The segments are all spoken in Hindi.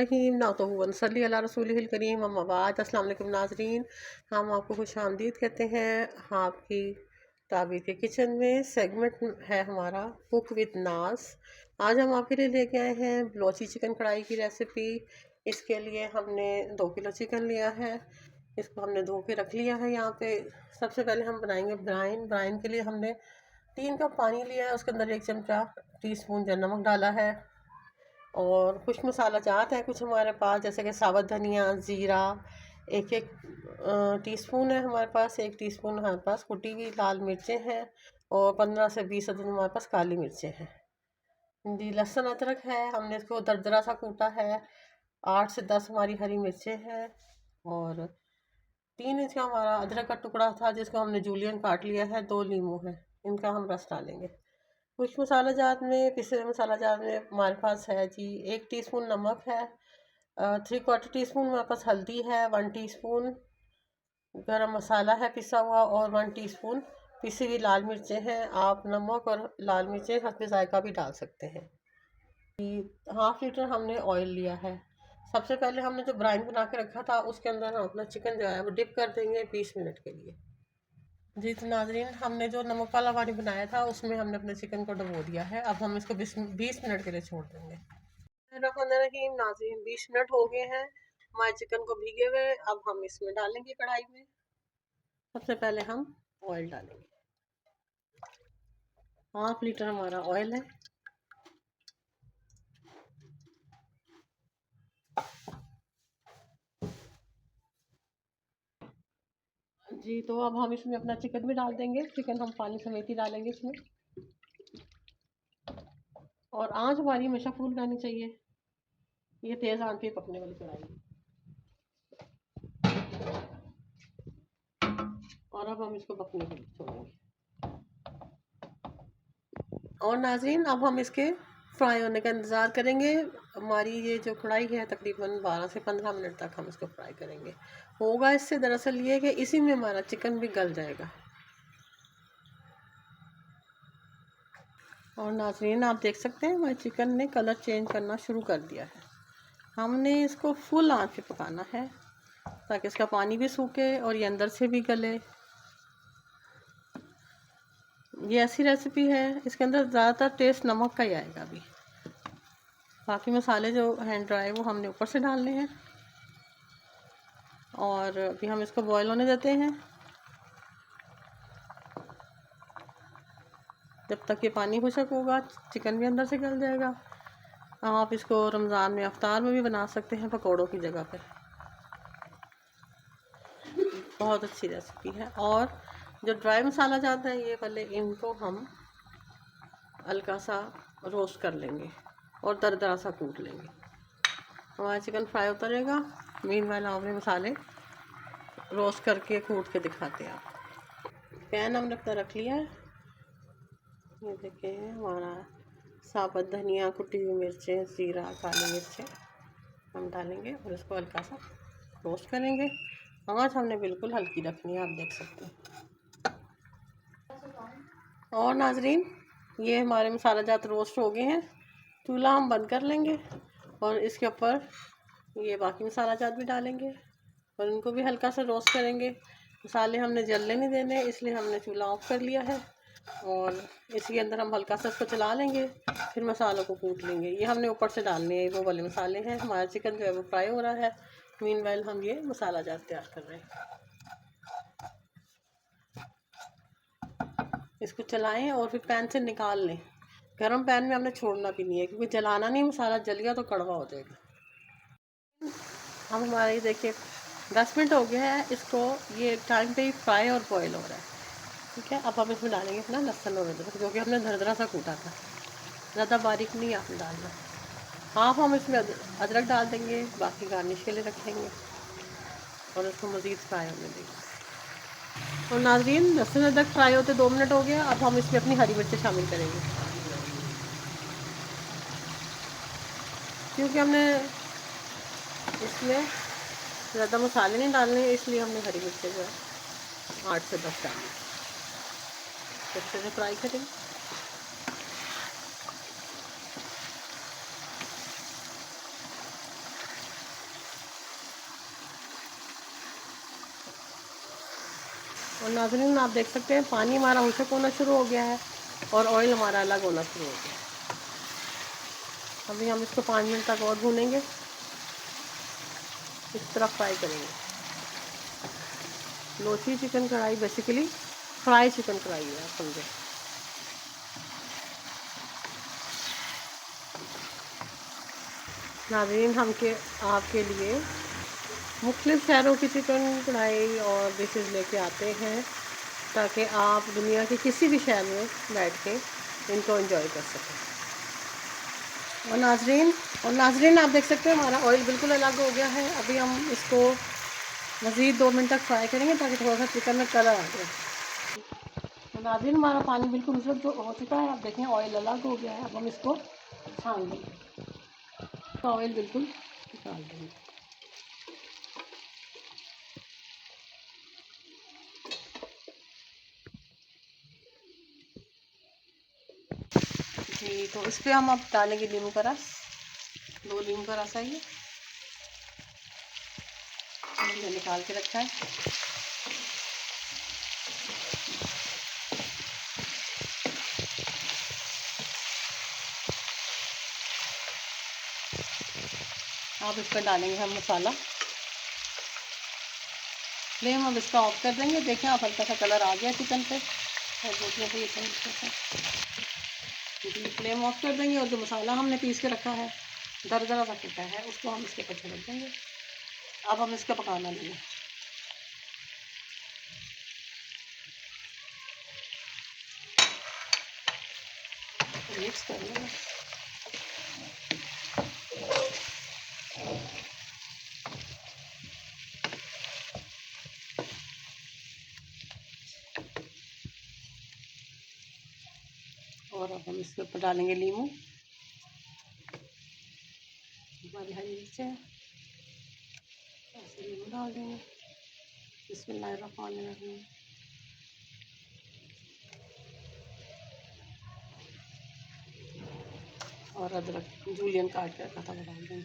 रहीम ना तो वनसली अला रसूलिल करीम अम्मा बाद। अस्सलाम वालेकुम नाजरीन, हम आपको खुश आमदीद कहते हैं आपकी ताबीर के किचन में। सेगमेंट है हमारा कुक विद नाज। आज हम आपके लिए लेके आए हैं बलोची चिकन कढ़ाई की रेसिपी। इसके लिए हमने 2 किलो चिकन लिया है। इसको हमने धो के रख लिया है यहाँ पे। सबसे पहले हम बनाएंगे ब्राइन। ब्राइन के लिए हमने 3 कप पानी लिया है, उसके अंदर 1 चमचा टीस्पून जो नमक डाला है और कुछ मसाला जात है कुछ हमारे पास, जैसे कि साबुत धनिया, ज़ीरा, एक टीस्पून है हमारे पास। 1 टीस्पून हमारे पास कुटी हुई लाल मिर्चें हैं और 15 से 20 अदद हमारे पास काली मिर्चें हैं जी। लहसुन अदरक है, हमने इसको दरदरा सा कूटा है। 8 से 10 हमारी हरी मिर्चें हैं और 3 इंच का हमारा अदरक का टुकड़ा था जिसको हमने जूलियन काट लिया है। 2 नींबू है, इनका हम रस डालेंगे। कुछ मसाला जात में, पिसे हुए मसाला जात में हमारे पास है जी 1 टीस्पून नमक है, 3/4 टीस्पून हमारे पास हल्दी है, 1 टीस्पून गरम मसाला है पिसा हुआ और 1 टीस्पून पिसी हुई लाल मिर्चें हैं। आप नमक और लाल मिर्चें हस्बे जायका भी डाल सकते हैं। 1/2 लीटर हमने ऑयल लिया है। सबसे पहले हमने जो ब्राइन बना के रखा था उसके अंदर हम अपना चिकन जो है वो डिप कर देंगे 20 मिनट के लिए जी। तो नाजरीन, हमने जो नमक वाला पानी बनाया था उसमें हमने अपने चिकन को डुबो दिया है। अब हम इसको 20 मिनट के लिए छोड़ देंगे। रहीम नाजरीन, 20 मिनट हो गए हैं हमारे चिकन को भीगे हुए। अब हम इसमें डालेंगे कढ़ाई में। सबसे पहले हम ऑयल डालेंगे। 1/2 लीटर हमारा ऑयल है जी। तो अब हम इसमें अपना चिकन भी डाल देंगे। चिकन हम पानी समेत ही डालेंगे इसमें और आंच हमारी हमेशा फुल रहनी चाहिए। ये तेज़ आंच पे पकने वाली कढ़ाई है। और अब हम इसको पकने के लिए छोड़ेंगे। और नाजरीन, अब हम इसके फ्राई होने का इंतज़ार करेंगे। हमारी ये जो कढ़ाई है तकरीबन 12 से 15 मिनट तक हम इसको फ्राई करेंगे। होगा इससे दरअसल ये कि इसी में हमारा चिकन भी गल जाएगा। और नाजरीन, आप देख सकते हैं हमारे चिकन ने कलर चेंज करना शुरू कर दिया है। हमने इसको फुल आंच पे पकाना है ताकि इसका पानी भी सूखे और ये अंदर से भी गले। ये ऐसी रेसिपी है, इसके अंदर ज़्यादातर टेस्ट नमक का ही आएगा। अभी बाकी मसाले जो हैंड ड्राई वो हमने ऊपर से डालने हैं और अभी हम इसको बॉयल होने देते हैं। जब तक ये पानी खुशक होगा चिकन भी अंदर से गल जाएगा। आप इसको रमज़ान में अफ्तार में भी बना सकते हैं पकौड़ों की जगह पे। बहुत अच्छी रेसिपी है। और जो ड्राई मसाला जाता है ये वाले, इनको हम हल्का सा रोस्ट कर लेंगे और दरदरा सा कूट लेंगे। हमारा चिकन फ्राई होता रहेगा। मीनवाइल हमने मसाले रोस्ट करके कूट के दिखाते हैं आप। पैन हमने अपना रख लिया है। ये देखिए हमारा साबुत धनिया, कुटी हुई मिर्चें, ज़ीरा, काली मिर्चें हम डालेंगे और इसको हल्का सा रोस्ट करेंगे। आँच हमने बिल्कुल हल्की रखनी है, आप देख सकते हैं। और नाजरीन, ये हमारे मसाला जात रोस्ट हो गए हैं। चूल्हा हम बंद कर लेंगे और इसके ऊपर ये बाकी मसाला जात भी डालेंगे और इनको भी हल्का सा रोस्ट करेंगे। मसाले हमने जलने नहीं देने, इसलिए हमने चूल्हा ऑफ कर लिया है और इसके अंदर हम हल्का सा इसको चला लेंगे, फिर मसालों को कूट लेंगे। ये हमने ऊपर से डालने हैं, वो वाले मसाले हैं। हमारा चिकन जो है वो फ्राई हो रहा है, मीनवाइल हम ये मसाला जात तैयार कर रहे हैं। इसको चलाएं और फिर पैन से निकाल लें। गरम पैन में हमने छोड़ना भी नहीं है क्योंकि जलाना नहीं, मसाला जल गया तो कड़वा हो जाएगा। हम हमारे देखिए 10 मिनट हो गया है इसको, ये टाइम पे ही फ्राई और बॉयल हो रहा है। ठीक है, अब हम इसमें डालेंगे अपना लहसुन और अदरक जो कि हमने दरदरा सा कूटा था। ज़्यादा बारीक नहीं आपने डालना। हाफ हम इसमें अदरक डाल देंगे, बाकी गार्निश के लिए रखेंगे और इसको मज़ीद फ्राई होने देंगे। और नाज़रीन, लहसुन अदरक फ्राई होते 2 मिनट हो गया। अब हम इसमें अपनी हरी मिर्चें शामिल करेंगे क्योंकि हमने इसमें ज़्यादा मसाले नहीं डालने, इसलिए हमने हरी मिर्चें जो है 8 से 10 डाली। अच्छे से फ्राई करेंगे। और नाज़रीन आप देख सकते हैं पानी हमारा हुशक होना शुरू हो गया है और ऑयल हमारा अलग होना शुरू हो गया है। अभी हम इसको 5 मिनट तक और भूनेंगे, इस तरह फ्राई करेंगे। लोची चिकन कढ़ाई बेसिकली फ्राई चिकन कढ़ाई है, आप समझे। नाज़रीन हम आपके लिए मुख्तलिफ़ शहरों की चिकन कढ़ाई और डिशेज़ लेके आते हैं ताकि आप दुनिया के किसी भी शहर में बैठ के इनको एंजॉय कर सकें। और नाज़रीन आप देख सकते हैं हमारा ऑयल बिल्कुल अलग हो गया है। अभी हम इसको मज़ीद 2 मिनट तक फ्राई करेंगे ताकि थोड़ा सा चिकन में कलर आ जाए। तो नाज़रीन हमारा पानी बिल्कुल उस वक्त हो चुका है, आप देखें ऑयल अलग हो गया है। अब हम इसको छान देंगे, तो ऑयल बिल्कुल निकाल देंगे। जी, तो इस पर हम अब डालेंगे नींबू का रस, 2 नींबू का रस आइए हमने निकाल के रखा है। अब इस पर डालेंगे हम मसाला। फ्लेम अब इसका ऑफ कर देंगे। देखें आप हल्का सा कलर आ गया चिकन पे, जी फ्लेम ऑफ कर देंगे और जो मसाला हमने पीस के रखा है दरदरा सा कुटा है उसको हम इसके ऊपर छिड़क देंगे। अब हम इसका पकाना लेंगे। मिक्स कर लेंगे। और अब हम इसके ऊपर डालेंगे नींबू, हमारी हरी मिर्च है, ऐसे नींबू डाल देंगे। बिस्मिल्लाहिर्रहमानिर्रहीम। और अदरक जूलियन काट के रखा था वो डाल देंगे।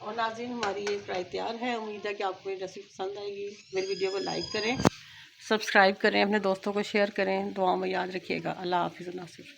और नाज़रीन हमारी ये फ्राई तैयार है। उम्मीद है कि आपको ये रेसिपी पसंद आएगी। मेरी वीडियो को लाइक करें, सब्सक्राइब करें, अपने दोस्तों को शेयर करें, दुआओं में याद रखिएगा। अल्लाह हाफ़िज़ नासिर।